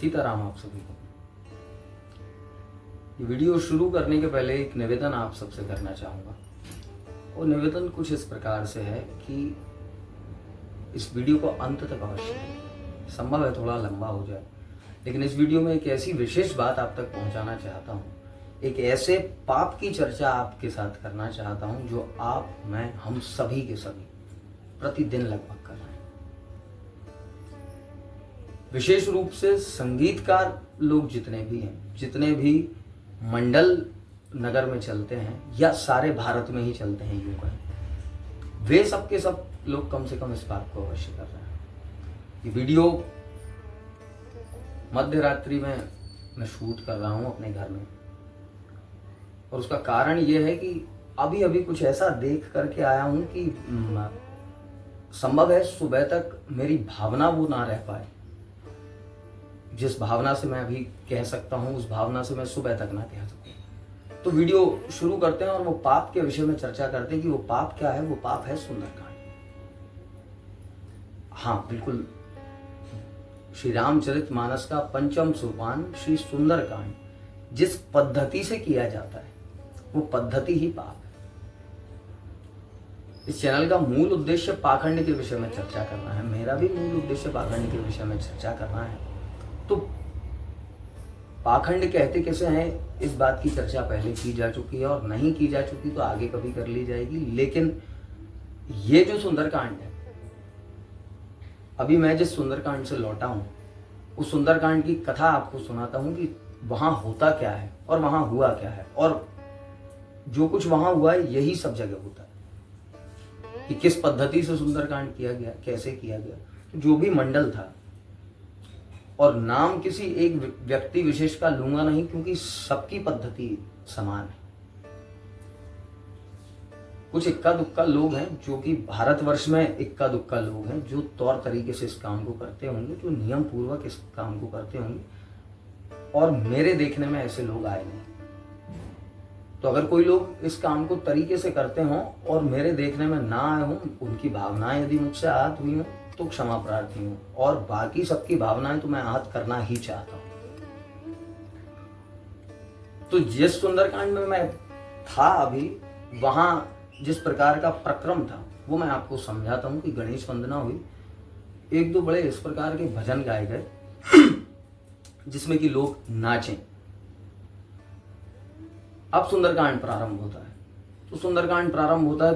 सीताराम आप सभी को। ये वीडियो शुरू करने के पहले एक निवेदन आप सबसे करना चाहूँगा और निवेदन कुछ इस प्रकार से है कि इस वीडियो को अंत तक अवश्य देखें। संभव है थोड़ा लंबा हो जाए, लेकिन इस वीडियो में एक ऐसी विशेष बात आप तक पहुंचाना चाहता हूँ, एक ऐसे पाप की चर्चा आपके साथ करना चाहता हूँ जो आप, मैं, हम सभी के सभी प्रतिदिन लगभग कर रहे हैं। विशेष रूप से संगीतकार लोग जितने भी हैं, जितने भी मंडल नगर में चलते हैं या सारे भारत में ही चलते हैं यूं कहें, वे सब के सब लोग कम से कम इस बात को अवश्य कर रहे हैं। ये वीडियो मध्य रात्रि में मैं शूट कर रहा हूं अपने घर में, और उसका कारण ये है कि अभी अभी कुछ ऐसा देख करके आया हूं कि संभव है सुबह तक मेरी भावना वो ना रह पाए। जिस भावना से मैं अभी कह सकता हूं, उस भावना से मैं सुबह तक ना कह सकूं। तो वीडियो शुरू करते हैं और वो पाप के विषय में चर्चा करते हैं कि वो पाप क्या है। वो पाप है सुंदरकांड। हाँ, बिल्कुल, श्री रामचरितमानस का पंचम सोपान श्री सुंदरकांड जिस पद्धति से किया जाता है वो पद्धति ही पाप है। इस चैनल का मूल उद्देश्य पाखंड के विषय में चर्चा करना है। मेरा भी मूल उद्देश्य पाखंड के विषय में चर्चा करना है। तो पाखंड कहते कैसे हैं, इस बात की चर्चा पहले की जा चुकी है, और नहीं की जा चुकी तो आगे कभी कर ली जाएगी। लेकिन ये जो सुंदरकांड है, अभी मैं जिस सुंदरकांड से लौटा हूं, उस सुंदरकांड की कथा आपको सुनाता हूं कि वहां होता क्या है और वहां हुआ क्या है, और जो कुछ वहां हुआ है यही सब जगह होता है। कि किस पद्धति से सुंदरकांड किया गया, कैसे किया गया। तो जो भी मंडल था, और नाम किसी एक व्यक्ति विशेष का लूंगा नहीं क्योंकि सबकी पद्धति समान है। कुछ इक्का दुक्का लोग हैं जो कि भारतवर्ष में इक्का दुक्का लोग हैं जो तौर तरीके से इस काम को करते होंगे, जो नियम पूर्वक इस काम को करते होंगे, और मेरे देखने में ऐसे लोग आए नहीं। तो अगर कोई लोग इस काम को तरीके से करते हों और मेरे देखने में ना आए हों, उनकी भावनाएं यदि मुझसे आहत हुई हों तो क्षमा प्रार्थी हूं, और बाकी सबकी भावनाएं तो मैं आहत करना ही चाहता हूं। तो जिस सुंदरकांड में मैं था अभी, वहां जिस प्रकार का प्रक्रम था वो मैं आपको समझाता हूं कि गणेश वंदना हुई, एक दो बड़े इस प्रकार के भजन गाए गए जिसमें कि लोग नाचें। अब सुंदरकांड प्रारंभ होता है। तो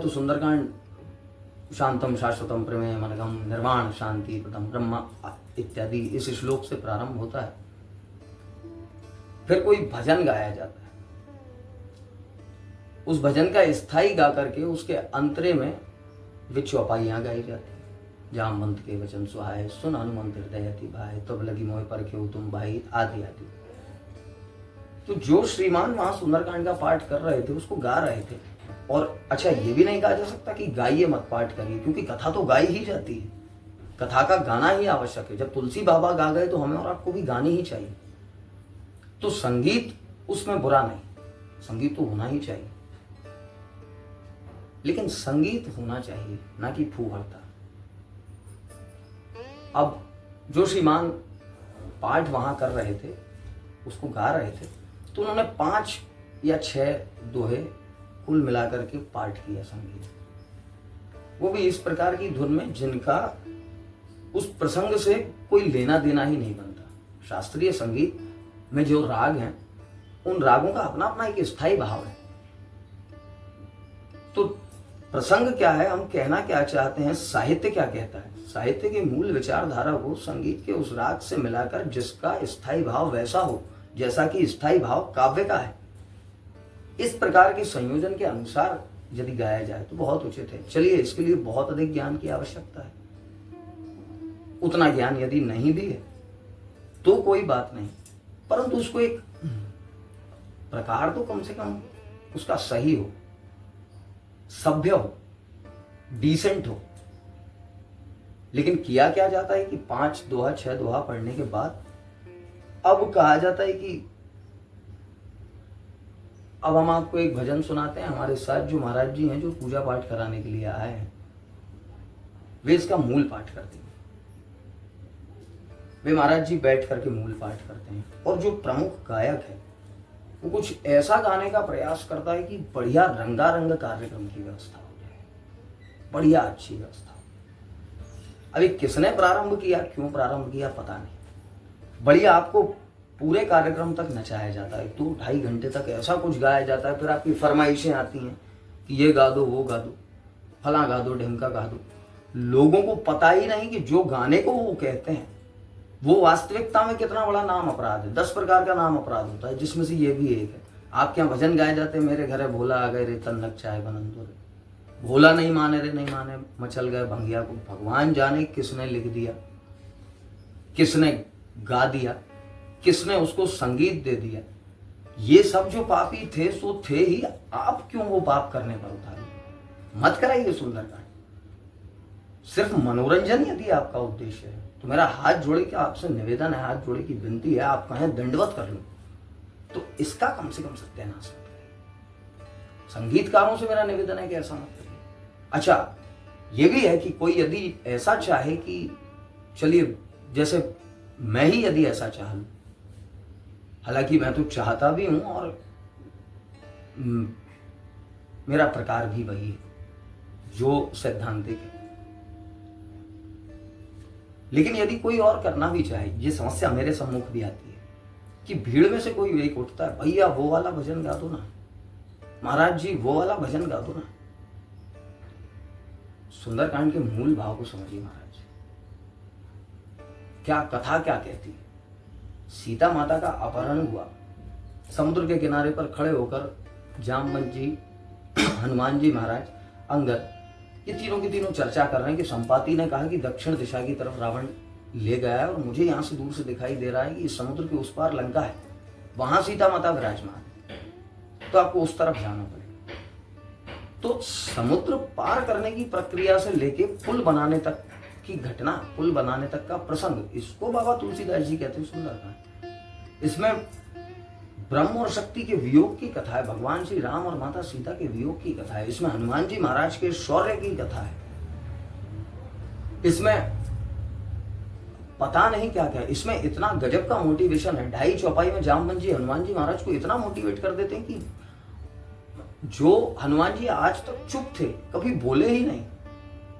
सुंदरकांड शांतम शाश्वतम प्रमेय मनगम निर्वाण शांति प्रथम ब्रह्म इत्यादि इस श्लोक से प्रारंभ होता है। फिर कोई भजन गाया जाता है। उस भजन का स्थाई गा करके उसके अंतरे में विचौपाइयां गाई जाती है। जामवंत के वचन सुहाए, सुन हनुमंत हृदय अति भाए, तब लगी मोह परखे तुम भाई, आदि आदि। तो जो श्रीमान वहां सुंदरकांड का पाठ कर रहे थे उसको गा रहे थे। और अच्छा, ये भी नहीं कहा जा सकता कि गाइए मत, पाठ करिए, क्योंकि कथा तो गाई ही जाती है। कथा का गाना ही आवश्यक है। जब तुलसी बाबा गा गए तो हमें और आपको भी गानी ही चाहिए। तो संगीत उसमें बुरा नहीं, संगीत तो होना ही चाहिए, लेकिन संगीत होना चाहिए ना कि फूहड़ता। अब जो श्रीमान पाठ वहां कर रहे थे, उसको गा रहे थे, तो उन्होंने 5 या 6 दोहे कुल मिलाकर के पाठ किया संगीत। वो भी इस प्रकार की धुन में जिनका उस प्रसंग से कोई लेना देना ही नहीं बनता। शास्त्रीय संगीत में जो राग हैं, उन रागों का अपना अपना एक स्थायी भाव है। तो प्रसंग क्या है, हम कहना क्या चाहते हैं, साहित्य क्या कहता है, साहित्य की मूल विचारधारा को संगीत के उस राग से मिलाकर जिसका स्थायी भाव वैसा हो जैसा कि स्थायी भाव काव्य का है, इस प्रकार के संयोजन के अनुसार यदि गाया जाए तो बहुत उचित है। चलिए, इसके लिए बहुत अधिक ज्ञान की आवश्यकता है। उतना ज्ञान यदि नहीं भी है तो कोई बात नहीं, परंतु उसको एक प्रकार तो कम से कम उसका सही हो, सभ्य हो, डिसेंट हो। लेकिन किया क्या जाता है कि 5 दोहा 6 दोहा पढ़ने के बाद अब कहा जाता है कि अब हम आपको एक भजन सुनाते हैं। हमारे साथ जो महाराज जी हैं, जो पूजा पाठ कराने के लिए आए हैं, वे इसका मूल पाठ करते हैं। वे महाराज जी बैठ करके मूल पाठ करते हैं, और जो प्रमुख गायक है वो कुछ ऐसा गाने का प्रयास करता है कि बढ़िया रंगारंग कार्यक्रम की व्यवस्था हो जाए, बढ़िया अच्छी व्यवस्था। अभी किसने प्रारंभ किया, क्यों प्रारंभ किया, पता नहीं। बढ़िया आपको पूरे कार्यक्रम तक नचाया जाता है, 2-2.5 घंटे तक ऐसा कुछ गाया जाता है। फिर आपकी फरमाइशें आती हैं कि ये गा दो, वो गा दो, फला गा दो, ढिमका गा दो। लोगों को पता ही नहीं कि जो गाने को वो कहते हैं वो वास्तविकता में कितना बड़ा नाम अपराध है। 10 प्रकार का नाम अपराध होता है, जिसमें से ये भी एक है। आपके यहाँ भजन गाए जाते हैं, मेरे घरे भोला आ गए रे तन्नक चाय बनंदो रे, भोला नहीं माने रे नहीं माने, मचल गए भंगिया को। भगवान जाने किसने लिख दिया, किसने गा दिया, किसने उसको संगीत दे दिया। ये सब जो पापी थे सो थे ही, आप क्यों वो पाप करने पर उतारे? मत कराइए सुंदरकांड। सिर्फ मनोरंजन यदि आपका उद्देश्य है तो मेरा हाथ जोड़े के आपसे निवेदन है, हाथ जोड़े की विनती है, आप कहें दंडवत कर लूं तो इसका कम से कम सत्यानाश मत करिए। संगीतकारों से मेरा निवेदन है कि ऐसा मत करिए। अच्छा, ये भी है कि कोई यदि ऐसा चाहे कि चलिए, जैसे मैं ही यदि ऐसा चाह लूं, हालांकि मैं तो चाहता भी हूं और मेरा प्रकार भी वही है जो सैद्धांतिक है, लेकिन यदि कोई और करना भी चाहे, ये समस्या मेरे सम्मुख भी आती है कि भीड़ में से कोई एक उठता है, भैया वो वाला भजन गा दो ना, महाराज जी वो वाला भजन गा दो ना। सुंदरकांड के मूल भाव को समझिए महाराज। क्या कथा क्या कहती है? सीता माता का अपहरण हुआ, समुद्र के किनारे पर खड़े होकर जामवंत जी, हनुमान जी महाराज, अंगद, ये तीनों की तीनों चर्चा कर रहे हैं कि संपाति ने कहा कि दक्षिण दिशा की तरफ रावण ले गया है और मुझे यहां से दूर से दिखाई दे रहा है कि इस समुद्र के उस पार लंका है, वहां सीता माता विराजमान है, तो आपको उस तरफ जाना पड़ेगा। तो समुद्र पार करने की प्रक्रिया से लेके पुल बनाने तक की घटना, पुल बनाने तक का प्रसंग, इसको बाबा तुलसीदास जी कहते हैं सुंदरकांड। इसमें ब्रह्म और शक्ति के वियोग की कथा है, भगवान श्री राम और माता सीता के वियोग की कथा है, इसमें हनुमान जी महाराज के शौर्य की कथा है, इसमें पता नहीं क्या क्या, इसमें इतना गजब का मोटिवेशन है। 2.5 चौपाई में जामवंत जी हनुमान जी महाराज को इतना मोटिवेट कर देते हैं कि जो हनुमान जी आज तक चुप थे, कभी बोले ही नहीं,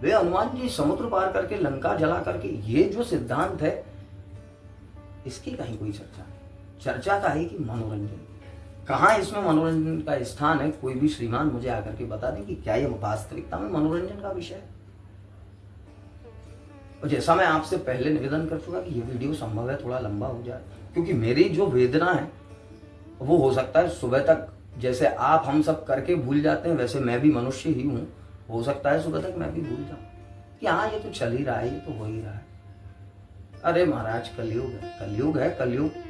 वे हनुमान जी समुद्र पार करके लंका जला करके, ये जो सिद्धांत है इसकी कहीं कोई चर्चा नहीं। चर्चा का है कि मनोरंजन, कहाँ इसमें मनोरंजन का स्थान है? कोई भी श्रीमान मुझे आकर के बता दें कि क्या ये वास्तविकता में मनोरंजन का विषय है। और जैसा मैं आपसे पहले निवेदन कर चुका कि ये वीडियो संभव है थोड़ा लंबा हो जाए, क्योंकि मेरी जो वेदना है वो हो सकता है सुबह तक, जैसे आप हम सब करके भूल जाते हैं, वैसे मैं भी मनुष्य ही हूँ, हो सकता है सुबह तक मैं भी भूल जाऊं कि हाँ ये तो चल ही रहा है, ये तो हो ही रहा है। अरे महाराज कलयुग है, कलयुग है, कलयुग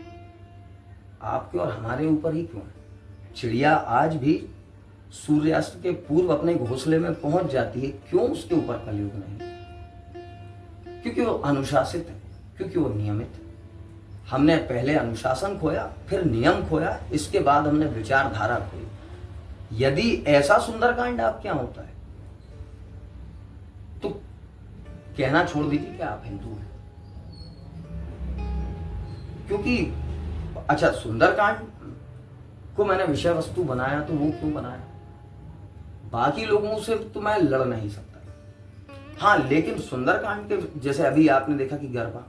आपके और हमारे ऊपर ही क्यों है? चिड़िया आज भी सूर्यास्त के पूर्व अपने घोंसले में पहुंच जाती है, क्यों उसके ऊपर कलयुग नहीं? क्योंकि वो अनुशासित है, क्योंकि वो नियमित है। हमने पहले अनुशासन खोया, फिर नियम खोया, इसके बाद हमने विचारधारा खोई। यदि ऐसा सुंदरकांड आपके यहाँ होता है तो कहना छोड़ दीजिए कि आप हिंदू हैं, क्योंकि अच्छा, सुंदरकांड को मैंने विषय वस्तु बनाया तो वो क्यों बनाया? बाकी लोगों से तो मैं लड़ नहीं सकता। हाँ, लेकिन सुंदरकांड के जैसे अभी आपने देखा कि गरबा,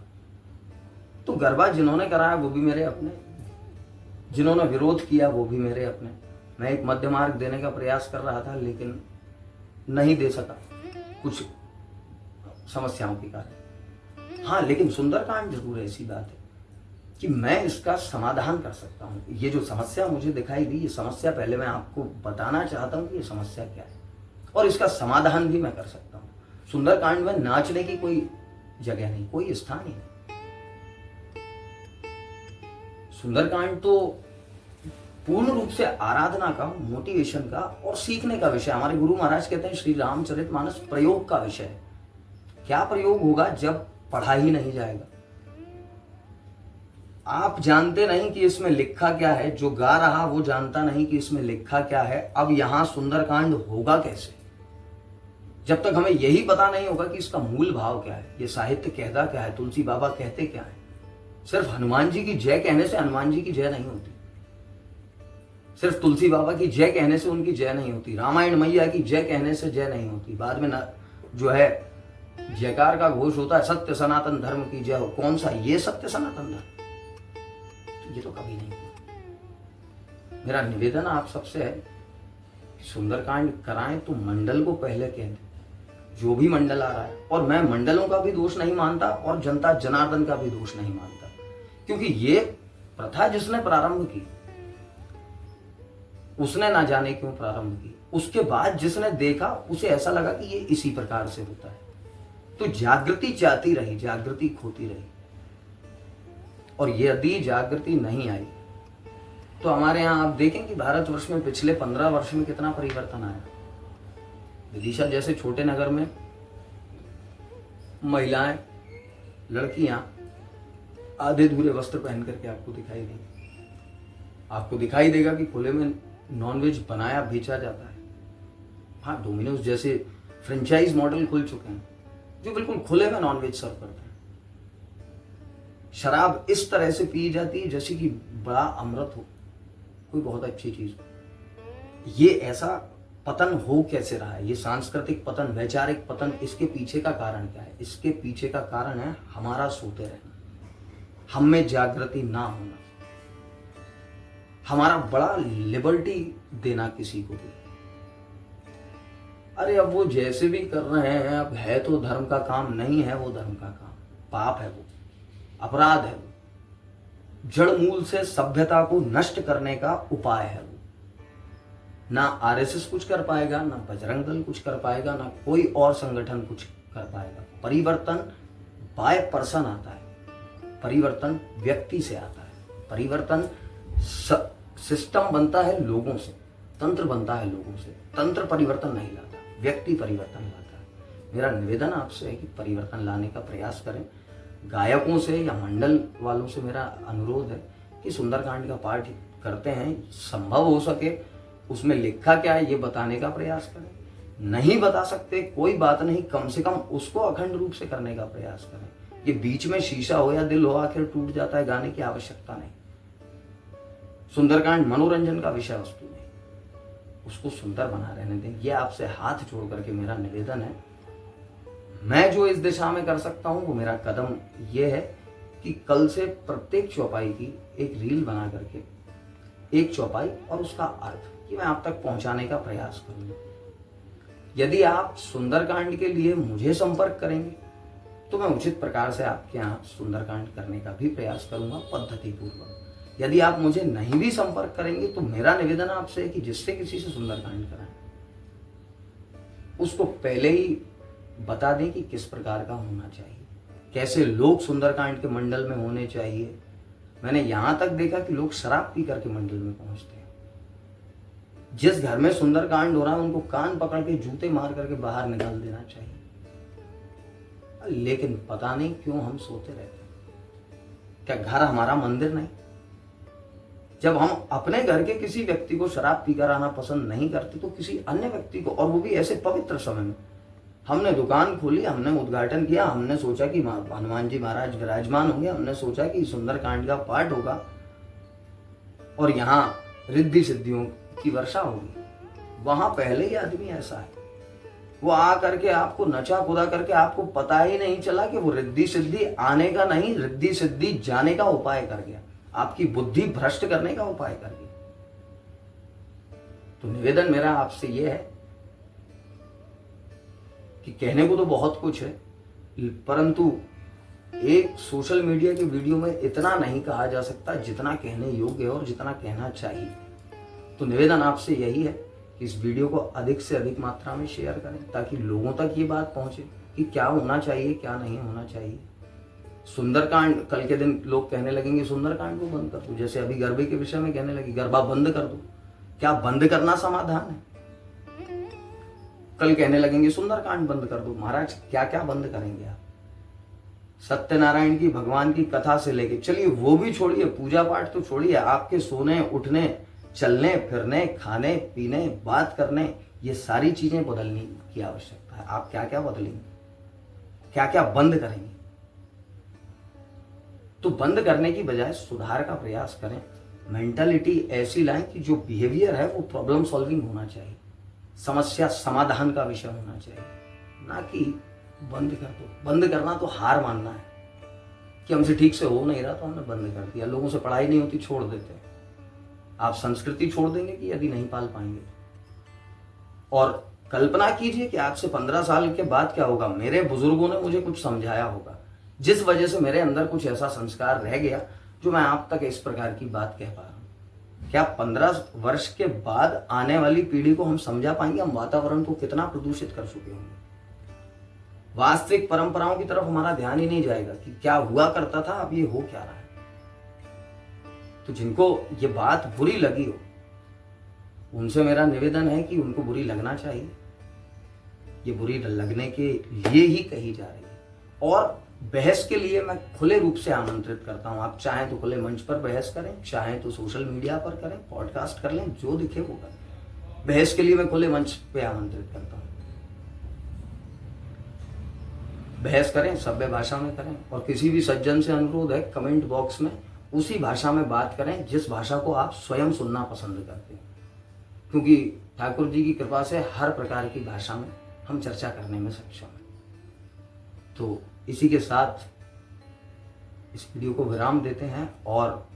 तो गरबा जिन्होंने कराया वो भी मेरे अपने, जिन्होंने विरोध किया वो भी मेरे अपने। मैं एक मध्य मार्ग देने का प्रयास कर रहा था लेकिन नहीं दे सका, कुछ समस्याओं के कारण। हाँ, लेकिन सुंदरकांड जरूर ऐसी बात है कि मैं इसका समाधान कर सकता हूँ। ये जो समस्या मुझे दिखाई दी, ये समस्या पहले मैं आपको बताना चाहता हूँ कि ये समस्या क्या है, और इसका समाधान भी मैं कर सकता हूँ। सुंदरकांड में नाचने की कोई जगह नहीं, कोई स्थान नहीं। सुंदरकांड तो पूर्ण रूप से आराधना का, मोटिवेशन का और सीखने का विषय। हमारे गुरु महाराज कहते हैं श्री रामचरितमानस प्रयोग का विषय है। क्या प्रयोग होगा जब पढ़ा ही नहीं जाएगा? आप जानते नहीं कि इसमें लिखा क्या है, जो गा रहा वो जानता नहीं कि इसमें लिखा क्या है। अब यहां सुंदरकांड होगा कैसे जब तक हमें यही पता नहीं होगा कि इसका मूल भाव क्या है, ये साहित्य कहता क्या है, तुलसी बाबा कहते क्या है, सिर्फ हनुमान जी की जय कहने से हनुमान जी की जय नहीं होती, सिर्फ तुलसी बाबा की जय कहने से उनकी जय नहीं होती, रामायण मैया की जय कहने से जय नहीं होती। बाद में जो है जयकार का घोष होता है, सत्य सनातन धर्म की जय हो। कौन सा? ये सत्य सनातन धर्म, ये तो कभी नहीं हुआ। मेरा निवेदन आप सबसे है, सुंदरकांड कराएं तो मंडल को पहले कह दें, जो भी मंडल आ रहा है। और मैं मंडलों का भी दोष नहीं मानता और जनता जनार्दन का भी दोष नहीं मानता, क्योंकि ये प्रथा जिसने प्रारंभ की उसने ना जाने क्यों प्रारंभ की, उसके बाद जिसने देखा उसे ऐसा लगा कि ये इसी प्रकार से होता है। तो जागृति जाती रही, जागृति खोती रही, और यदि जागृति नहीं आई तो हमारे यहाँ आप देखें कि भारतवर्ष में पिछले 15 वर्ष में कितना परिवर्तन आया। विदिशा जैसे छोटे नगर में महिलाएं, लड़कियां आधे धूरे वस्त्र पहन करके आपको दिखाई देंगी। आपको दिखाई देगा कि खुले में नॉनवेज बनाया बेचा जाता है। हाँ, डोमिनोज जैसे फ्रेंचाइज मॉडल खुल चुके हैं जो बिल्कुल खुले में नॉनवेज सर्व करते हैं। शराब इस तरह से पी जाती है जैसे कि बड़ा अमृत हो, कोई बहुत अच्छी चीज हो। ये ऐसा पतन हो कैसे रहा है? ये सांस्कृतिक पतन, वैचारिक पतन, इसके पीछे का कारण क्या है? इसके पीछे का कारण है हमारा सोते रहना, हम में जागृति ना होना, हमारा बड़ा लिबर्टी देना किसी को भी। अरे अब वो जैसे भी कर रहे हैं, अब है तो धर्म का काम, नहीं है वो धर्म का काम, पाप है वो, अपराध है वो, जड़ मूल से सभ्यता को नष्ट करने का उपाय है वो। ना आरएसएस कुछ कर पाएगा, ना बजरंग दल कुछ कर पाएगा, ना कोई और संगठन कुछ कर पाएगा। परिवर्तन बाय पर्सन आता है, परिवर्तन व्यक्ति से आता है, परिवर्तन सिस्टम बनता है लोगों से, तंत्र बनता है लोगों से। तंत्र परिवर्तन नहीं लाता, व्यक्ति परिवर्तन लाता है। मेरा निवेदन आपसे है कि परिवर्तन लाने का प्रयास करें। गायकों से या मंडल वालों से मेरा अनुरोध है कि सुंदरकांड का पाठ करते हैं, संभव हो सके उसमें लिखा क्या है ये बताने का प्रयास करें। नहीं बता सकते कोई बात नहीं, कम से कम उसको अखंड रूप से करने का प्रयास करें। ये बीच में शीशा हो या दिल हो आखिर टूट जाता है, गाने की आवश्यकता नहीं। सुंदरकांड मनोरंजन का विषय वस्तु नहीं, उसको सुंदर बना रहने दें। ये आपसे हाथ जोड़ करके मेरा निवेदन है। मैं जो इस दिशा में कर सकता हूं वो मेरा कदम ये है कि कल से प्रत्येक चौपाई की एक रील बना करके, एक चौपाई और उसका अर्थ, ये मैं आप तक पहुंचाने का प्रयास करूंगा। यदि आप सुंदरकांड के लिए मुझे संपर्क करेंगे तो मैं उचित प्रकार से आपके यहाँ सुंदरकांड करने का भी प्रयास करूंगा पद्धति पूर्वक। यदि आप मुझे नहीं भी संपर्क करेंगे तो मेरा निवेदन आपसे है कि जिससे किसी से सुंदरकांड कराएं उसको पहले ही बता दें कि किस प्रकार का होना चाहिए, कैसे लोग सुंदरकांड के मंडल में होने चाहिए। मैंने यहां तक देखा कि लोग शराब पी करके मंडल में पहुंचते हैं। जिस घर में सुंदरकांड हो रहा है उनको कान पकड़ के जूते मार करके बाहर निकाल देना चाहिए। लेकिन पता नहीं क्यों हम सोते रहते हैं। क्या घर हमारा मंदिर नहीं? जब हम अपने घर के किसी व्यक्ति को शराब पीकर आना पसंद नहीं करते तो किसी अन्य व्यक्ति को, और वो भी ऐसे पवित्र समय में, हमने दुकान खोली, हमने उद्घाटन किया, हमने सोचा कि हनुमान जी महाराज विराजमान होंगे, हमने सोचा कि सुंदरकांड का पाठ होगा और यहाँ रिद्धि सिद्धियों की वर्षा होगी। वहां पहले ही आदमी ऐसा है, वो आ करके आपको नचा कुदा करके, आपको पता ही नहीं चला कि वो रिद्धि सिद्धि आने का नहीं, रिद्धि सिद्धि जाने का उपाय कर गया, आपकी बुद्धि भ्रष्ट करने का उपाय कर गया। तो निवेदन मेरा आपसे यह है कि कहने को तो बहुत कुछ है, परंतु एक सोशल मीडिया की वीडियो में इतना नहीं कहा जा सकता जितना कहने योग्य है और जितना कहना चाहिए। तो निवेदन आपसे यही है कि इस वीडियो को अधिक से अधिक मात्रा में शेयर करें ताकि लोगों तक ये बात पहुंचे कि क्या होना चाहिए, क्या नहीं होना चाहिए। सुंदरकांड, कल के दिन लोग कहने लगेंगे सुंदरकांड को बंद कर दो, जैसे अभी गरबे के विषय में कहने लगे गरबा बंद कर दो। क्या बंद करना समाधान है? कल कहने लगेंगे सुंदरकांड बंद कर दो। महाराज क्या क्या बंद करेंगे आप? सत्यनारायण की, भगवान की कथा से लेके, चलिए वो भी छोड़िए, पूजा पाठ तो छोड़िए, आपके सोने उठने, चलने फिरने, खाने पीने, बात करने, ये सारी चीजें बदलने की आवश्यकता है। आप क्या क्या बदलेंगे, क्या क्या बंद करेंगे? तो बंद करने की बजाय सुधार का प्रयास करें। मेंटालिटी ऐसी लाएं कि जो बिहेवियर है वो प्रॉब्लम सॉल्विंग होना चाहिए, समस्या समाधान का विषय होना चाहिए, ना कि बंद कर दो। बंद करना तो हार मानना है कि हमसे ठीक से हो नहीं रहा तो हमने बंद कर दिया। लोगों से पढ़ाई नहीं होती, छोड़ देते हैं। आप संस्कृति छोड़ देंगे कि यदि नहीं पाल पाएंगे? और कल्पना कीजिए कि आज से 15 साल के बाद क्या होगा। मेरे बुजुर्गों ने मुझे कुछ समझाया होगा, जिस वजह से मेरे अंदर कुछ ऐसा संस्कार रह गया जो मैं आप तक इस प्रकार की बात कह पा रहा हूं। क्या 15 वर्ष के बाद आने वाली पीढ़ी को हम समझा पाएंगे हम वातावरण को कितना प्रदूषित कर चुके होंगे? वास्तविक परंपराओं की तरफ हमारा ध्यान ही नहीं जाएगा कि क्या हुआ करता था, अब ये हो क्या रहा है। तो जिनको ये बात बुरी लगी हो, उनसे मेरा निवेदन है कि उनको बुरी लगना चाहिए। ये बुरी लगने के लिए ही कही जा रही है। और बहस के लिए मैं खुले रूप से आमंत्रित करता हूं। आप चाहें तो खुले मंच पर बहस करें, चाहें तो सोशल मीडिया पर करें, पॉडकास्ट कर लें, जो दिखे वो करें। बहस के लिए मैं खुले मंच पे आमंत्रित करता हूं। बहस करें, सभ्य भाषा में करें, और किसी भी सज्जन से अनुरोध है कमेंट बॉक्स में उसी भाषा में बात करें जिस भाषा को आप स्वयं सुनना पसंद करते हैं, क्योंकि ठाकुर जी की कृपा से हर प्रकार की भाषा में हम चर्चा करने में सक्षम हैं। तो इसी के साथ इस वीडियो को विराम देते हैं। और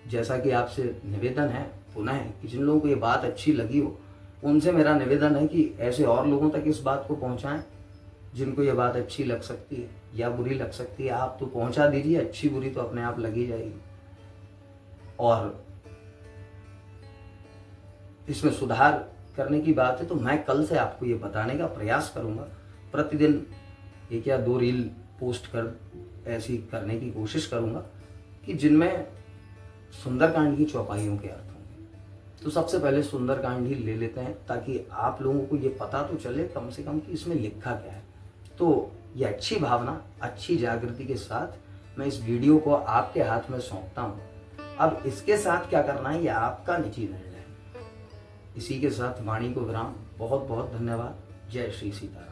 जैसा कि आपसे निवेदन है पुनः कि जिन लोगों को ये बात अच्छी लगी हो, उनसे मेरा निवेदन है कि ऐसे और लोगों तक इस बात को पहुंचाएं जिनको ये बात अच्छी लग सकती है या बुरी लग सकती है। आप तो पहुंचा दीजिए, अच्छी बुरी तो अपने आप लगी जाएगी। और इसमें सुधार करने की बात है तो मैं कल से आपको ये बताने का प्रयास करूंगा। प्रतिदिन 1 या 2 रील पोस्ट कर ऐसी करने की कोशिश करूंगा कि जिनमें सुंदरकांड की चौपाइयों के अर्थ होंगे। तो सबसे पहले सुंदरकांड ही ले लेते हैं ताकि आप लोगों को ये पता तो चले कम से कम कि इसमें लिखा क्या है। तो ये अच्छी भावना, अच्छी जागृति के साथ मैं इस वीडियो को आपके हाथ में सौंपता हूँ। अब इसके साथ क्या करना है ये आपका निजी निर्णय है। इसी के साथ वाणी को विराम। बहुत बहुत धन्यवाद। जय श्री सीताराम।